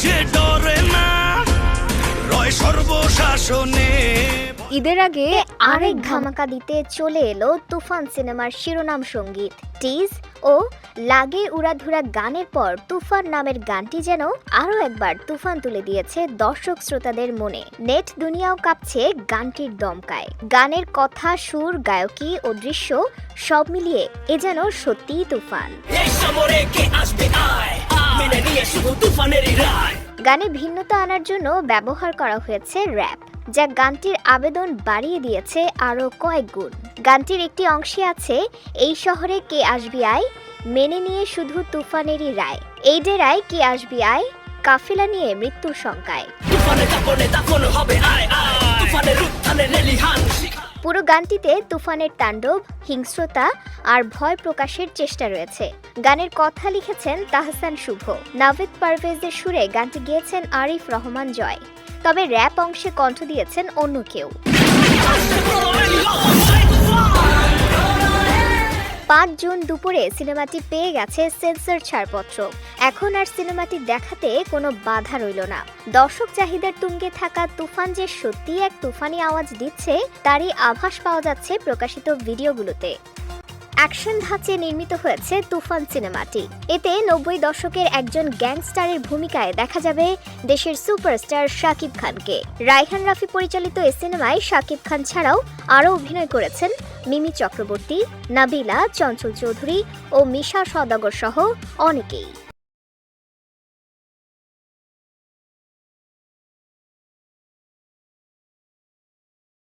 যে ডরে না রয় সর্বশাসনে। ঈদের আগে আরেক ধামাকা দিতে চলে এলো তুফান সিনেমার শিরোনাম সঙ্গীত টিজ ও লাগে উড়াধুরা গানের পর তুফান নামের গানটি যেন আরও একবার তুফান তুলে দিয়েছে দর্শক শ্রোতাদের মনে। নেট দুনিয়াও কাঁপছে গানটির দমকায়। গানের কথা, সুর, গায়কী ও দৃশ্য সব মিলিয়ে এ যেন সত্যিই তুফান। গানে ভিন্নতা আনার জন্য ব্যবহার করা হয়েছে র্যাপ, যা গানটির আবেদন বাড়িয়ে দিয়েছে আরও কয়েক গুণ। গানটির একটি অংশে আছে, এই শহরে কে আসবি আয়, মেনে নিয়ে শুধু তুফানেরই রায়, এই ডেরায় কে আসবি আয়, কাফেলা নিয়ে মৃত্যুর শঙ্কায়। পুরো গানটিতে তুফানের তাণ্ডব, হিংস্রতা আর ভয় প্রকাশের চেষ্টা রয়েছে। গানের কথা লিখেছেন তাহসান শুভ, নাভেদ পারভেজের সুরে গানটি গেয়েছেন আরিফ রহমান জয়, তবে র্যাপ অংশে কণ্ঠ দিয়েছেন অন্য কেউ। 5 জুন দুপুরে সিনেমাটি পেয়ে গেছে সেন্সর ছাড়পত্র। এখন আর সিনেমাটি দেখাতে কোনো বাধা রইল না। দর্শক চাহিদার তুঙ্গে থাকা তুফান যে সত্যিই এক তুফানি আওয়াজ দিচ্ছে তারই আভাস পাওয়া যাচ্ছে প্রকাশিত ভিডিওগুলোতে। অ্যাকশন ধাঁচে নির্মিত হয়েছে তুফান সিনেমাটি। এতে 90 দশকের একজন গ্যাংস্টারের ভূমিকায় দেখা যাবে দেশের সুপারস্টার শাকিব খানকে। রায়হান রাফি পরিচালিত এই সিনেমায় শাকিব খান ছাড়াও আরও অভিনয় করেছেন মিমি চক্রবর্তী, নাবিলা, চঞ্চল চৌধুরী ও মিশা সওদাগর সহ অনেকেই।